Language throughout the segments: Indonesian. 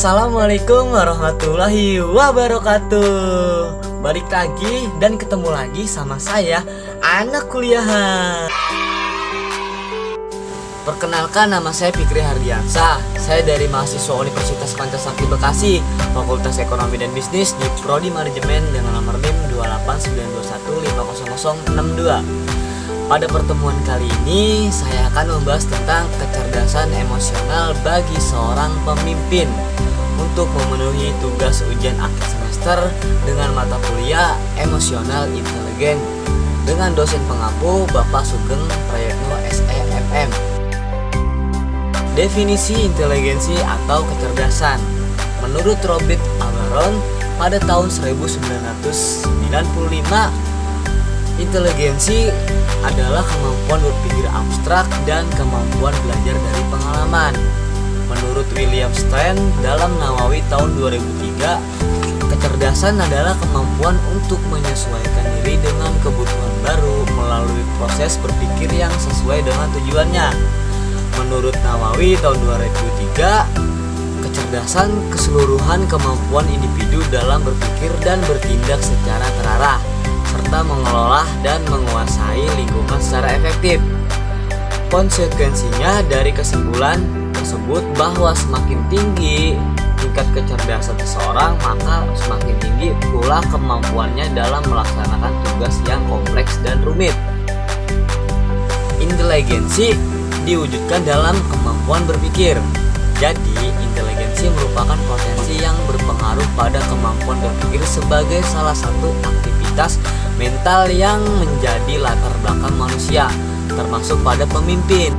Assalamualaikum warahmatullahi wabarakatuh. Balik lagi dan ketemu lagi sama saya, anak kuliahan. Perkenalkan, nama saya Fikri Hardiansyah. Saya dari mahasiswa Universitas Pancasakti Bekasi, Fakultas Ekonomi dan Bisnis di Prodi Manajemen dengan nomor NIM 28921500062. Pada pertemuan kali ini, saya akan membahas tentang kecerdasan emosional bagi seorang pemimpin untuk memenuhi tugas ujian akhir semester dengan mata kuliah Emosional Intelijen dengan dosen pengampu Bapak Sugeng Prayitno SEMM. Definisi inteligensi atau kecerdasan menurut Robert Aberon pada tahun 1995, inteligensi adalah kemampuan berpikir abstrak dan kemampuan belajar dari pengalaman. Menurut William Stein dalam Nawawi tahun 2003, kecerdasan adalah kemampuan untuk menyesuaikan diri dengan kebutuhan baru melalui proses berpikir yang sesuai dengan tujuannya. Menurut Nawawi tahun 2003, kecerdasan keseluruhan kemampuan individu dalam berpikir dan bertindak secara terarah serta mengelola dan menguasai lingkungan secara efektif. Konsekuensinya dari kesimpulan tersebut bahwa semakin tinggi tingkat kecerdasan seseorang, maka semakin tinggi pula kemampuannya dalam melaksanakan tugas yang kompleks dan rumit. Inteligensi diwujudkan dalam kemampuan berpikir. Jadi, inteligensi merupakan potensi yang berpengaruh pada kemampuan berpikir sebagai salah satu aktivitas mental yang menjadi latar belakang manusia, termasuk pada pemimpin.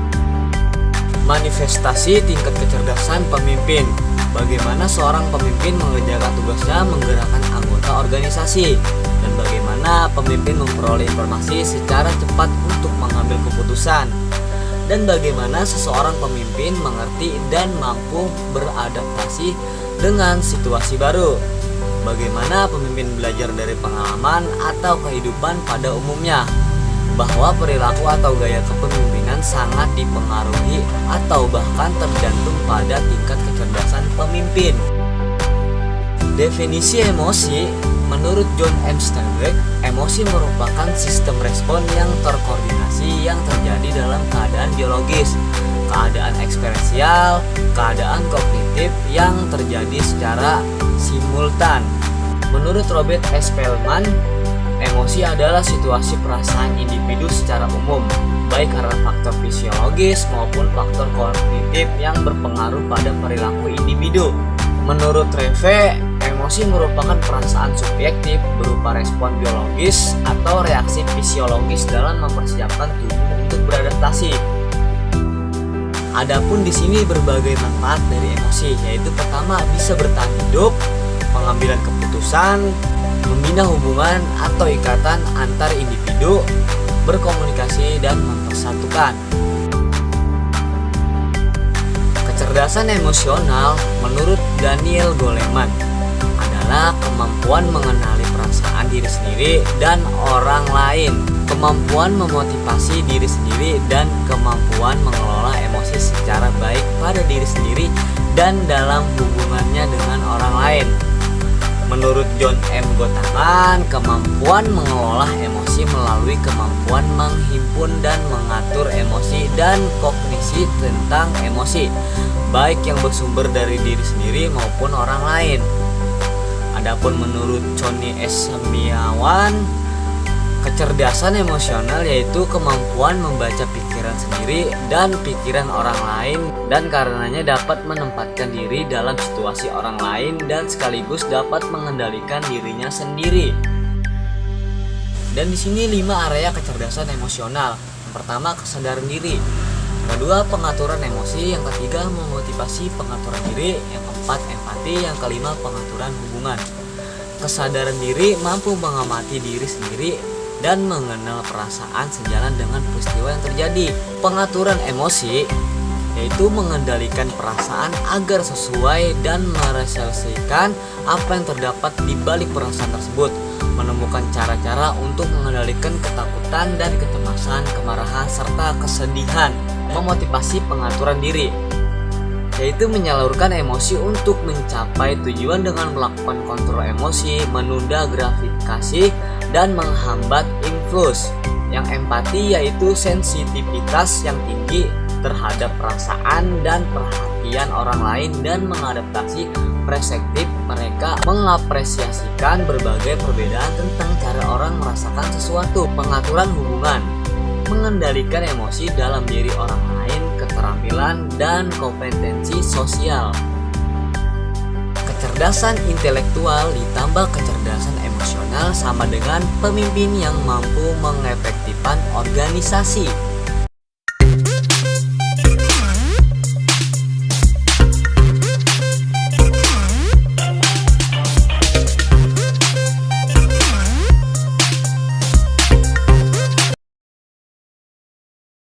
Manifestasi tingkat kecerdasan pemimpin. Bagaimana seorang pemimpin mengerjakan tugasnya menggerakkan anggota organisasi, dan bagaimana pemimpin memperoleh informasi secara cepat untuk mengambil keputusan, dan bagaimana seseorang pemimpin mengerti dan mampu beradaptasi dengan situasi baru. Bagaimana pemimpin belajar dari pengalaman atau kehidupan pada umumnya, bahwa perilaku atau gaya kepemimpinan sangat dipengaruhi atau bahkan tergantung pada tingkat kecerdasan pemimpin. Definisi emosi menurut John M. Steinbeck, emosi merupakan sistem respon yang terkoordinasi yang terjadi dalam keadaan biologis, keadaan eksperensial, keadaan kognitif yang terjadi secara simultan. Menurut Robert S. Spellman, emosi adalah situasi perasaan individu secara umum, baik karena faktor fisiologis maupun faktor kognitif yang berpengaruh pada perilaku individu. Menurut Reve, emosi merupakan perasaan subjektif berupa respon biologis atau reaksi fisiologis dalam mempersiapkan tubuh untuk beradaptasi. Adapun di sini berbagai manfaat dari emosi, yaitu pertama, bisa bertahan hidup, pengambilan keputusan, membina hubungan atau ikatan antar individu, berkomunikasi dan mempersatukan. Kecerdasan emosional menurut Daniel Goleman adalah kemampuan mengenali perasaan diri sendiri dan orang lain, kemampuan memotivasi diri sendiri, dan kemampuan mengelola emosi secara baik pada diri sendiri dan dalam hubungannya dengan orang lain. Menurut John M. Gottman, kemampuan mengelola emosi melalui kemampuan menghimpun dan mengatur emosi dan kognisi tentang emosi, baik yang bersumber dari diri sendiri maupun orang lain. Adapun menurut Connie S. Semiawan, kecerdasan emosional yaitu kemampuan membaca pikiran sendiri dan pikiran orang lain, dan karenanya dapat menempatkan diri dalam situasi orang lain dan sekaligus dapat mengendalikan dirinya sendiri. Dan di sini 5 area kecerdasan emosional. Yang pertama, kesadaran diri. Yang kedua, pengaturan emosi. Yang ketiga, memotivasi pengaturan diri. Yang keempat, empati. Yang kelima, pengaturan hubungan. Kesadaran diri mampu mengamati diri sendiri dan mengenal perasaan sejalan dengan peristiwa yang terjadi. Pengaturan emosi yaitu mengendalikan perasaan agar sesuai dan merealisasikan apa yang terdapat di balik perasaan tersebut, menemukan cara-cara untuk mengendalikan ketakutan dan kecemasan, kemarahan, serta kesedihan. Memotivasi pengaturan diri yaitu menyalurkan emosi untuk mencapai tujuan dengan melakukan kontrol emosi, menunda gratifikasi, dan menghambat impuls. Yang empati yaitu sensitivitas yang tinggi terhadap perasaan dan perhatian orang lain dan mengadaptasi perspektif mereka, mengapresiasikan berbagai perbedaan tentang cara orang merasakan sesuatu, pengaturan hubungan, mengendalikan emosi dalam diri orang lain, keterampilan dan kompetensi sosial. Kecerdasan intelektual ditambah kecerdasan emosional sama dengan pemimpin yang mampu mengefektifkan organisasi.